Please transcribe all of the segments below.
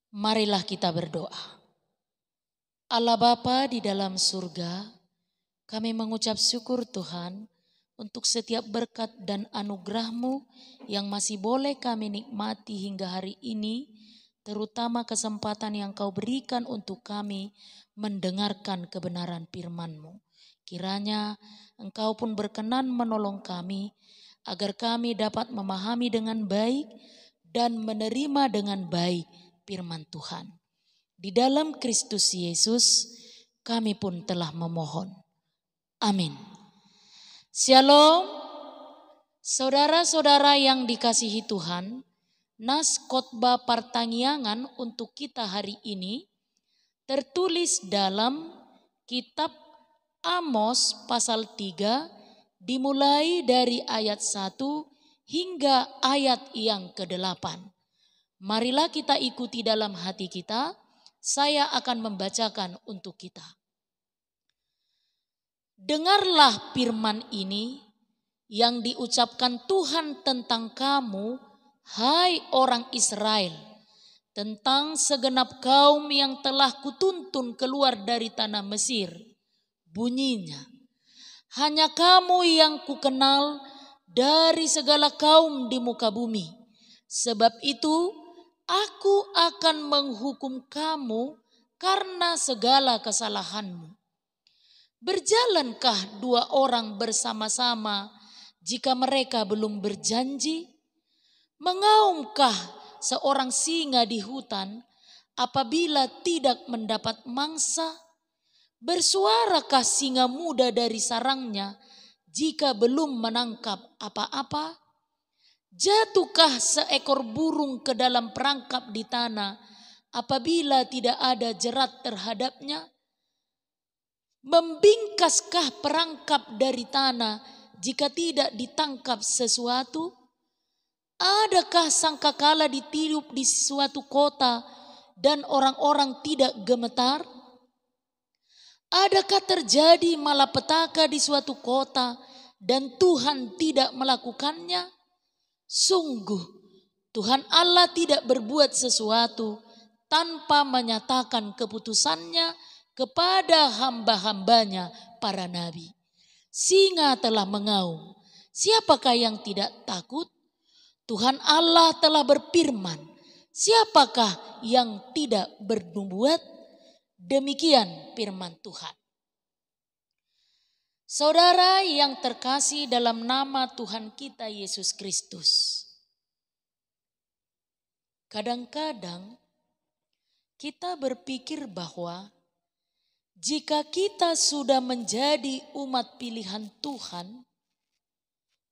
Marilah kita berdoa. Allah Bapa di dalam surga, kami mengucap syukur Tuhan untuk setiap berkat dan anugerah-Mu yang masih boleh kami nikmati hingga hari ini, terutama kesempatan yang Kau berikan untuk kami mendengarkan kebenaran firman-Mu. Kiranya Engkau pun berkenan menolong kami agar kami dapat memahami dengan baik dan menerima dengan baik firman Tuhan. Di dalam Kristus Yesus kami pun telah memohon. Amin. Shalom. Saudara-saudara yang dikasihi Tuhan, nas khotbah pertanyaan untuk kita hari ini tertulis dalam kitab Amos pasal 3 dimulai dari ayat 1 hingga ayat yang ke-8. Marilah kita ikuti dalam hati kita. Saya akan membacakan untuk kita. Dengarlah firman ini yang diucapkan Tuhan tentang kamu, hai orang Israel, tentang segenap kaum yang telah kutuntun keluar dari tanah Mesir. Bunyinya, hanya kamu yang kukenal dari segala kaum di muka bumi. Sebab itu Aku akan menghukum kamu karena segala kesalahanmu. Berjalankah dua orang bersama-sama jika mereka belum berjanji? Mengaumkah seorang singa di hutan apabila tidak mendapat mangsa? Bersuarakah singa muda dari sarangnya jika belum menangkap apa-apa? Jatuhkah seekor burung ke dalam perangkap di tanah apabila tidak ada jerat terhadapnya? Membingkaskah perangkap dari tanah jika tidak ditangkap sesuatu? Adakah sangkakala ditiup di suatu kota dan orang-orang tidak gemetar? Adakah terjadi malapetaka di suatu kota dan Tuhan tidak melakukannya? Sungguh, Tuhan Allah tidak berbuat sesuatu tanpa menyatakan keputusannya kepada hamba-hambanya para nabi. Singa telah mengaum, siapakah yang tidak takut? Tuhan Allah telah berfirman, siapakah yang tidak bernubuat? Demikian firman Tuhan. Saudara yang terkasih dalam nama Tuhan kita Yesus Kristus. Kadang-kadang kita berpikir bahwa jika kita sudah menjadi umat pilihan Tuhan,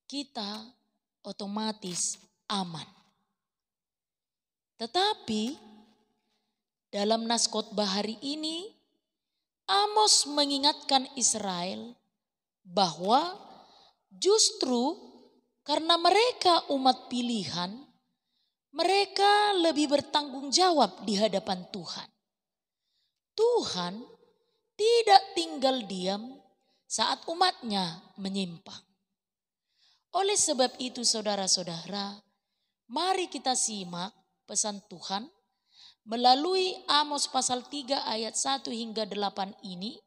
kita otomatis aman. Tetapi dalam nas khotbah hari ini, Amos mengingatkan Israel bahwa justru karena mereka umat pilihan, mereka lebih bertanggung jawab di hadapan Tuhan. Tuhan tidak tinggal diam saat umatnya menyimpang. Oleh sebab itu saudara-saudara, mari kita simak pesan Tuhan melalui Amos pasal 3 ayat 1 hingga 8 ini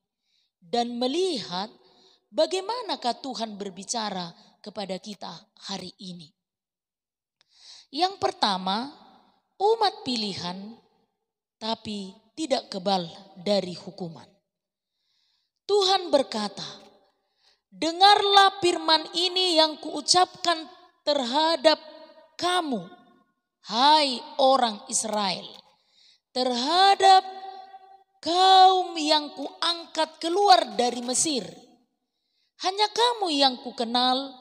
dan melihat bagaimanakah Tuhan berbicara kepada kita hari ini. Yang pertama, umat pilihan tapi tidak kebal dari hukuman. Tuhan berkata, dengarlah firman ini yang kuucapkan terhadap kamu, hai orang Israel, terhadap kaum yang kuangkat keluar dari Mesir. Hanya kamu yang kukenal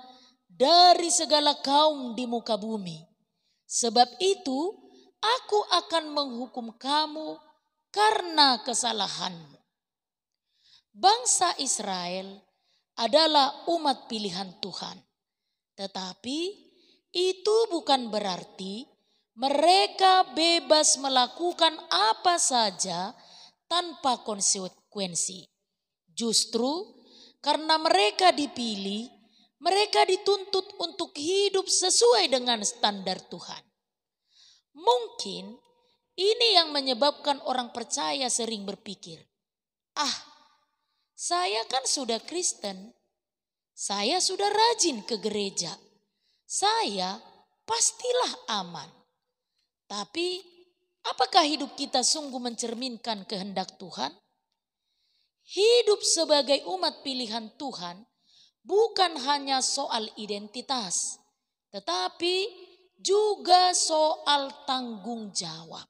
dari segala kaum di muka bumi. Sebab itu aku akan menghukum kamu karena kesalahanmu. Bangsa Israel adalah umat pilihan Tuhan. Tetapi itu bukan berarti mereka bebas melakukan apa saja tanpa konsekuensi. Justru karena mereka dipilih, mereka dituntut untuk hidup sesuai dengan standar Tuhan. Mungkin Ini yang menyebabkan orang percaya sering berpikir, saya kan sudah Kristen, saya sudah rajin ke gereja, saya pastilah aman. Tapi apakah hidup kita sungguh mencerminkan kehendak Tuhan? Hidup sebagai umat pilihan Tuhan bukan hanya soal identitas, tetapi juga soal tanggung jawab.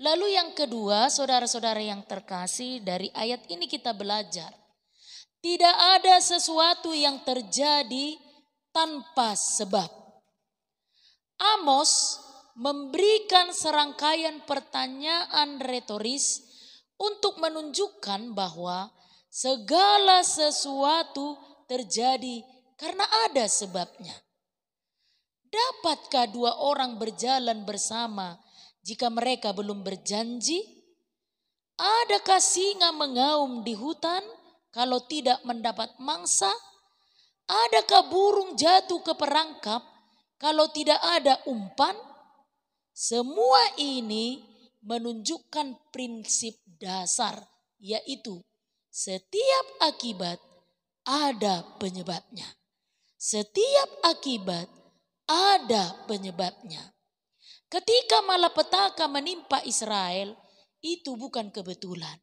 Lalu yang kedua, saudara-saudara yang terkasih, dari ayat ini kita belajar, tidak ada sesuatu yang terjadi tanpa sebab. Amos memberikan serangkaian pertanyaan retoris untuk menunjukkan bahwa segala sesuatu terjadi karena ada sebabnya. Dapatkah dua orang berjalan bersama jika mereka belum berjanji? Adakah singa mengaum di hutan kalau tidak mendapat mangsa? Adakah burung jatuh ke perangkap kalau tidak ada umpan? Semua ini menunjukkan prinsip dasar, yaitu setiap akibat ada penyebabnya. Setiap akibat ada penyebabnya. Ketika malapetaka menimpa Israel, itu bukan kebetulan.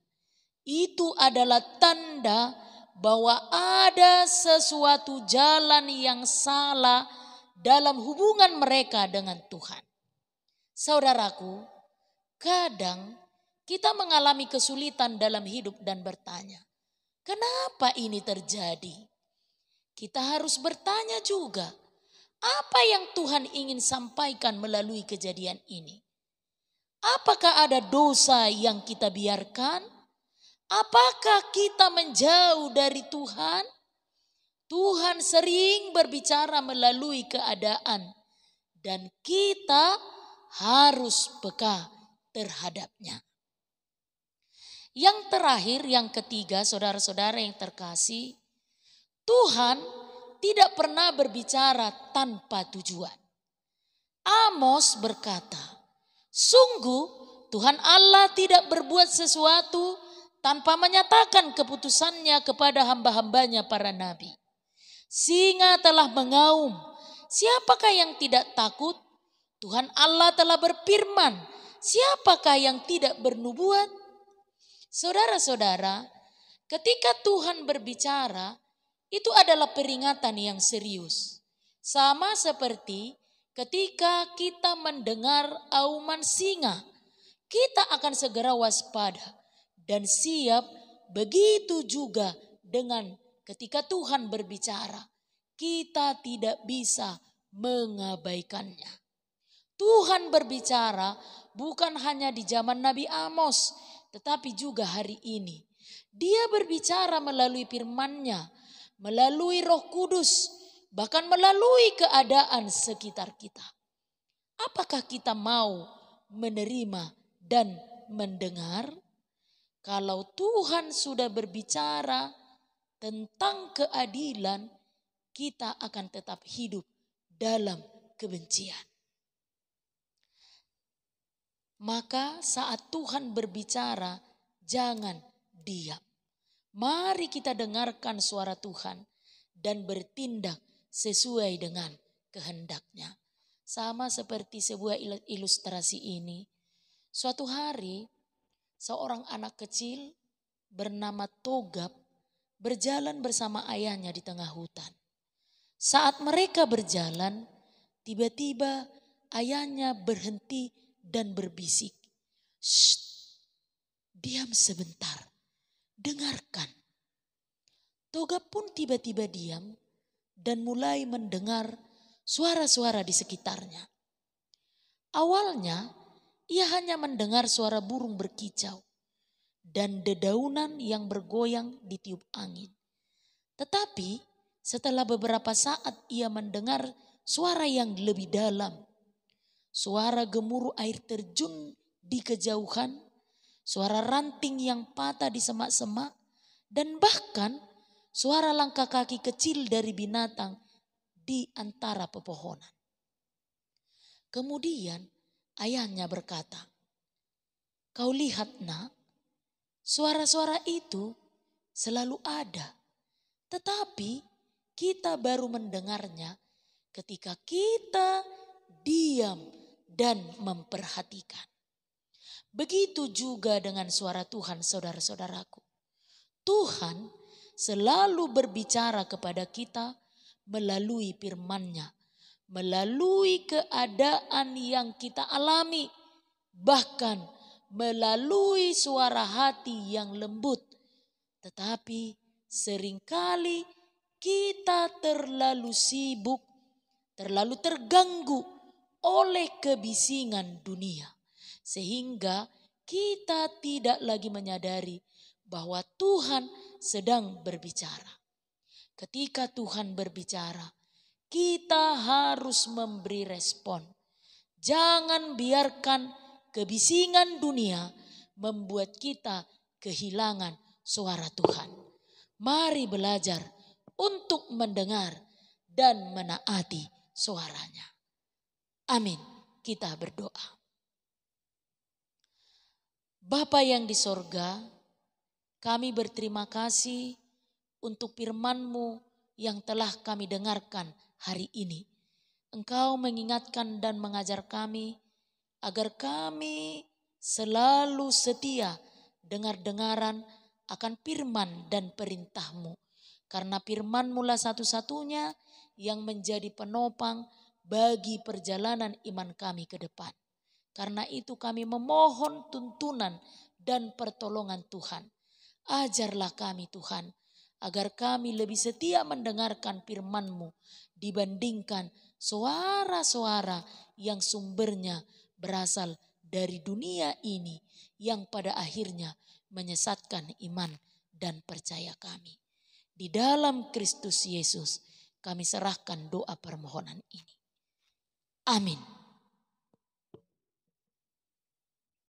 Itu adalah tanda bahwa ada sesuatu jalan yang salah dalam hubungan mereka dengan Tuhan. Saudaraku, kadang kita mengalami kesulitan dalam hidup dan bertanya, kenapa ini terjadi? Kita harus bertanya juga, apa yang Tuhan ingin sampaikan melalui kejadian ini? Apakah ada dosa yang kita biarkan? Apakah kita menjauh dari Tuhan? Tuhan sering berbicara melalui keadaan dan kita harus peka terhadapnya. Yang terakhir, yang ketiga, saudara-saudara yang terkasih, Tuhan tidak pernah berbicara tanpa tujuan. Amos berkata, sungguh Tuhan Allah tidak berbuat sesuatu tanpa menyatakan keputusannya kepada hamba-hambanya para nabi. Singa telah mengaum, siapakah yang tidak takut? Tuhan Allah telah berfirman, siapakah yang tidak bernubuat? Saudara-saudara, ketika Tuhan berbicara, itu adalah peringatan yang serius. Sama seperti ketika kita mendengar auman singa, kita akan segera waspada dan siap. Begitu juga dengan ketika Tuhan berbicara, kita tidak bisa mengabaikannya. Tuhan berbicara bukan hanya di zaman Nabi Amos, tetapi juga hari ini. Dia berbicara melalui firman-Nya, melalui Roh Kudus, bahkan melalui keadaan sekitar kita. Apakah kita mau menerima dan mendengar? Kalau Tuhan sudah berbicara tentang keadilan, kita akan tetap hidup dalam kebencian. Maka saat Tuhan berbicara, jangan diam. Mari kita dengarkan suara Tuhan dan bertindak sesuai dengan kehendak-Nya. Sama seperti sebuah ilustrasi ini. Suatu hari, seorang anak kecil bernama Togab berjalan bersama ayahnya di tengah hutan. Saat mereka berjalan, tiba-tiba ayahnya berhenti dan berbisik, "Shh, diam sebentar, dengarkan." Togab pun tiba-tiba diam dan mulai mendengar suara-suara di sekitarnya. Awalnya ia hanya mendengar suara burung berkicau dan dedaunan yang bergoyang ditiup angin. Tetapi setelah beberapa saat ia mendengar suara yang lebih dalam. Suara gemuruh air terjun di kejauhan, suara ranting yang patah di semak-semak, dan bahkan suara langkah kaki kecil dari binatang di antara pepohonan. Kemudian Ayahnya berkata, "Kau lihat nak, suara-suara itu selalu ada. Tetapi kita baru mendengarnya ketika kita diam dan memperhatikan." Begitu juga dengan suara Tuhan, saudara-saudaraku. Tuhan selalu berbicara kepada kita melalui firman-Nya, melalui keadaan yang kita alami, bahkan melalui suara hati yang lembut. Tetapi seringkali kita terlalu sibuk, terlalu terganggu oleh kebisingan dunia, sehingga kita tidak lagi menyadari bahwa Tuhan sedang berbicara. Ketika Tuhan berbicara, kita harus memberi respon. Jangan biarkan kebisingan dunia membuat kita kehilangan suara Tuhan. Mari belajar untuk mendengar dan menaati suaranya. Amin. Kita berdoa. Bapa yang di sorga, kami berterima kasih untuk firman-Mu yang telah kami dengarkan hari ini. Engkau mengingatkan dan mengajar kami agar kami selalu setia dengar-dengaran akan firman dan perintah-Mu. Karena firman-Mu lah satu-satunya yang menjadi penopang bagi perjalanan iman kami ke depan. Karena itu kami memohon tuntunan dan pertolongan Tuhan. Ajarlah kami Tuhan, agar kami lebih setia mendengarkan firman-Mu dibandingkan suara-suara yang sumbernya berasal dari dunia ini yang pada akhirnya menyesatkan iman dan percaya kami. Di dalam Kristus Yesus kami serahkan doa permohonan ini. Amin.